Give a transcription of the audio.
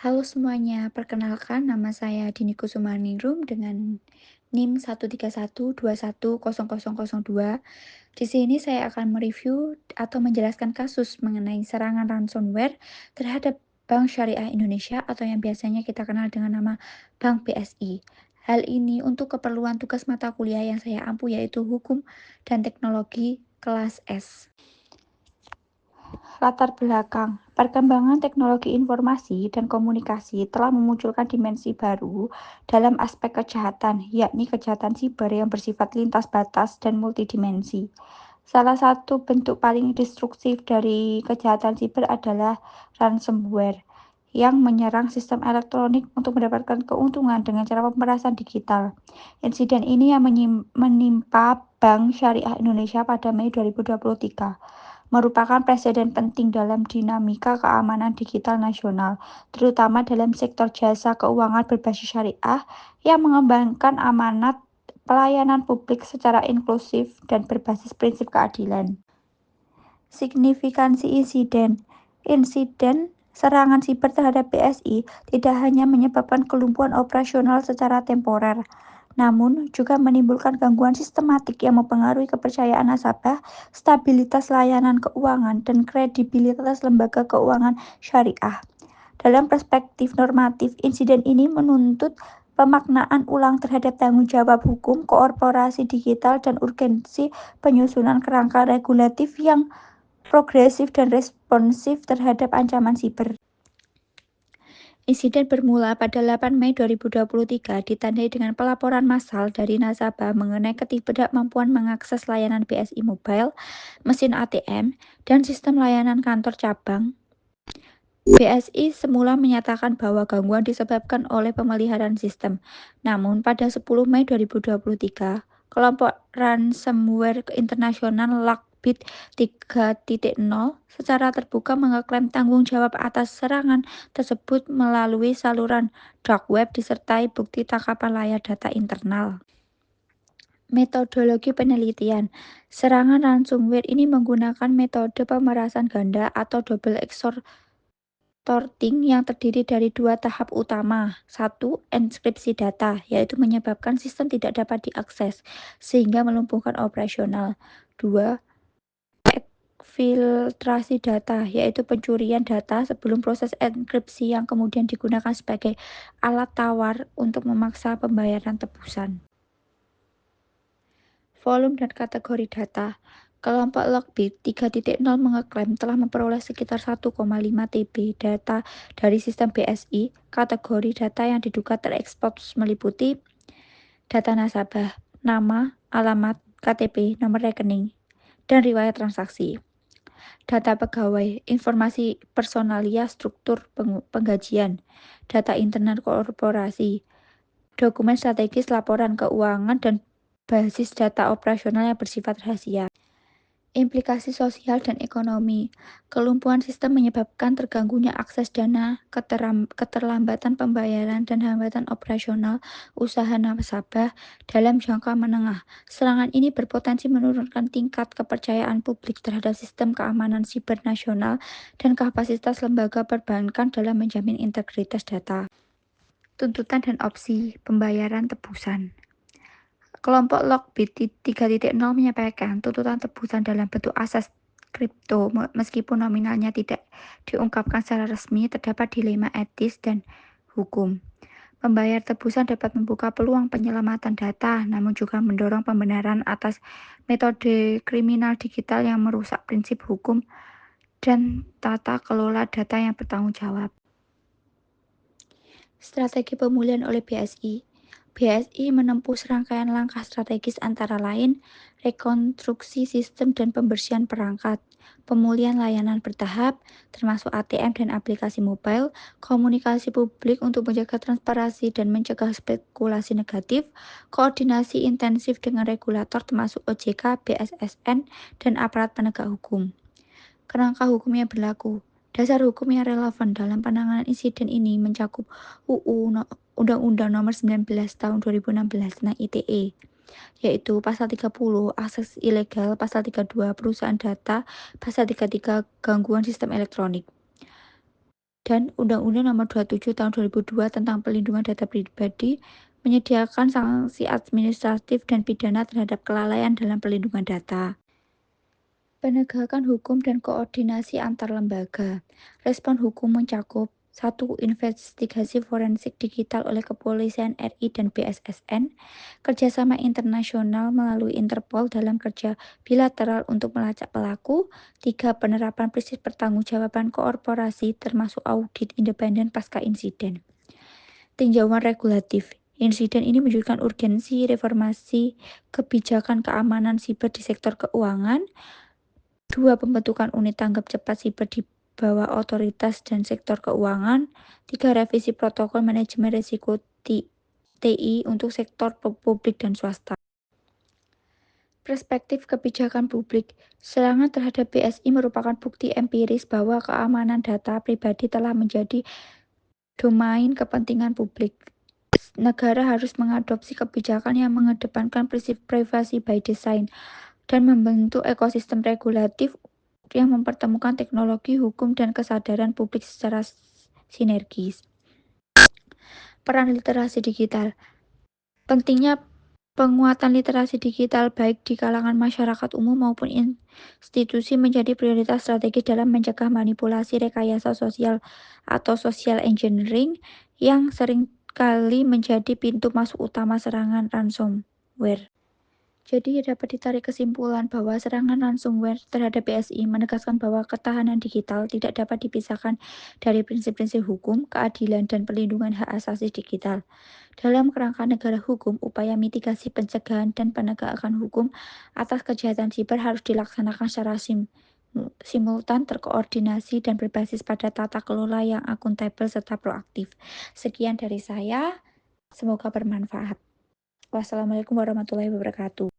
Halo semuanya, perkenalkan nama saya Dini Kusumaningrum dengan NIM 131210002. Di sini saya akan mereview atau menjelaskan kasus mengenai serangan ransomware terhadap Bank Syariah Indonesia atau yang biasanya kita kenal dengan nama Bank BSI. Hal ini untuk keperluan tugas mata kuliah yang saya ampu yaitu Hukum dan Teknologi kelas S. Latar belakang, perkembangan teknologi informasi dan komunikasi telah memunculkan dimensi baru dalam aspek kejahatan, yakni kejahatan siber yang bersifat lintas batas dan multidimensi. Salah satu bentuk paling destruktif dari kejahatan siber adalah ransomware, yang menyerang sistem elektronik untuk mendapatkan keuntungan dengan cara pemerasan digital. Insiden ini yang menimpa Bank Syariah Indonesia pada Mei 2023 merupakan preseden penting dalam dinamika keamanan digital nasional, terutama dalam sektor jasa keuangan berbasis syariah yang mengembangkan amanat pelayanan publik secara inklusif dan berbasis prinsip keadilan. Signifikansi insiden serangan siber terhadap BSI tidak hanya menyebabkan kelumpuhan operasional secara temporer, namun juga menimbulkan gangguan sistematik yang mempengaruhi kepercayaan nasabah, stabilitas layanan keuangan, dan kredibilitas lembaga keuangan syariah. Dalam perspektif normatif, insiden ini menuntut pemaknaan ulang terhadap tanggung jawab hukum, korporasi digital, dan urgensi penyusunan kerangka regulatif yang progresif dan responsif terhadap ancaman siber. Insiden bermula pada 8 Mei 2023 ditandai dengan pelaporan massal dari nasabah mengenai ketidakmampuan mengakses layanan BSI Mobile, mesin ATM, dan sistem layanan kantor cabang. BSI semula menyatakan bahwa gangguan disebabkan oleh pemeliharaan sistem. Namun pada 10 Mei 2023, kelompok ransomware internasional Lockbit 3.0 secara terbuka mengeklaim tanggung jawab atas serangan tersebut melalui saluran dark web disertai bukti tangkapan layar data internal. Metodologi penelitian. Serangan ransomware ini menggunakan metode pemerasan ganda atau double extorting yang terdiri dari dua tahap utama. Satu, enkripsi data, yaitu menyebabkan sistem tidak dapat diakses, sehingga melumpuhkan operasional. Dua, filtrasi data, yaitu pencurian data sebelum proses enkripsi yang kemudian digunakan sebagai alat tawar untuk memaksa pembayaran tebusan. Volume dan kategori data. Kelompok Lockbit 3.0 mengeklaim telah memperoleh sekitar 1,5 TB data dari sistem BSI. Kategori data yang diduga terekspos meliputi data nasabah, nama, alamat, KTP, nomor rekening, dan riwayat transaksi. Data pegawai, informasi personalia, struktur penggajian, data internal korporasi, dokumen strategis, laporan keuangan, dan basis data operasional yang bersifat rahasia. Implikasi sosial dan ekonomi. Kelumpuhan sistem menyebabkan terganggunya akses dana, keterlambatan pembayaran, dan hambatan operasional usaha nasabah dalam jangka menengah. Serangan ini berpotensi menurunkan tingkat kepercayaan publik terhadap sistem keamanan siber nasional dan kapasitas lembaga perbankan dalam menjamin integritas data. Tuntutan dan opsi pembayaran tebusan. Kelompok Lockbit 3.0 menyampaikan tuntutan tebusan dalam bentuk aset kripto meskipun nominalnya tidak diungkapkan secara resmi, terdapat dilema etis dan hukum. Membayar tebusan dapat membuka peluang penyelamatan data, namun juga mendorong pembenaran atas metode kriminal digital yang merusak prinsip hukum dan tata kelola data yang bertanggung jawab. Strategi pemulihan oleh BSI. BSI menempuh serangkaian langkah strategis antara lain rekonstruksi sistem dan pembersihan perangkat, pemulihan layanan bertahap, termasuk ATM dan aplikasi mobile, komunikasi publik untuk menjaga transparansi dan mencegah spekulasi negatif, koordinasi intensif dengan regulator termasuk OJK, BSSN, dan aparat penegak hukum. Kerangka hukum yang berlaku. Dasar hukum yang relevan dalam penanganan insiden ini mencakup Undang-Undang Nomor 19 Tahun 2016 tentang ITE, yaitu Pasal 30 akses ilegal, Pasal 32 perusahaan data, Pasal 33 gangguan sistem elektronik. dan Undang-Undang Nomor 27 Tahun 2002 tentang Pelindungan Data Pribadi menyediakan sanksi administratif dan pidana terhadap kelalaian dalam perlindungan data. Penegakan hukum dan koordinasi antar lembaga. Respon hukum mencakup 1. Investigasi forensik digital oleh Kepolisian RI dan BSSN, kerjasama internasional melalui Interpol dalam kerja bilateral untuk melacak pelaku, 3. Penerapan prinsip pertanggungjawaban korporasi termasuk audit independen pasca insiden. Tinjauan regulatif. Insiden ini menunjukkan urgensi reformasi kebijakan keamanan siber di sektor keuangan. 2. Pembentukan unit tanggap cepat siber di bawah otoritas dan sektor keuangan. 3. Revisi protokol manajemen risiko TI untuk sektor publik dan swasta. Perspektif kebijakan publik. Serangan terhadap BSI merupakan bukti empiris bahwa keamanan data pribadi telah menjadi domain kepentingan publik. Negara harus mengadopsi kebijakan yang mengedepankan prinsip privacy by design dan membentuk ekosistem regulatif yang mempertemukan teknologi, hukum, dan kesadaran publik secara sinergis. Peran literasi digital. Pentingnya penguatan literasi digital baik di kalangan masyarakat umum maupun institusi menjadi prioritas strategis dalam mencegah manipulasi rekayasa sosial atau social engineering yang seringkali menjadi pintu masuk utama serangan ransomware. Jadi dapat ditarik kesimpulan bahwa serangan ransomware terhadap BSI menegaskan bahwa ketahanan digital tidak dapat dipisahkan dari prinsip-prinsip hukum, keadilan, dan perlindungan hak asasi digital. Dalam kerangka negara hukum, upaya mitigasi pencegahan dan penegakan hukum atas kejahatan siber harus dilaksanakan secara simultan, terkoordinasi, dan berbasis pada tata kelola yang akuntabel serta proaktif. Sekian dari saya, semoga bermanfaat. Wassalamualaikum warahmatullahi wabarakatuh.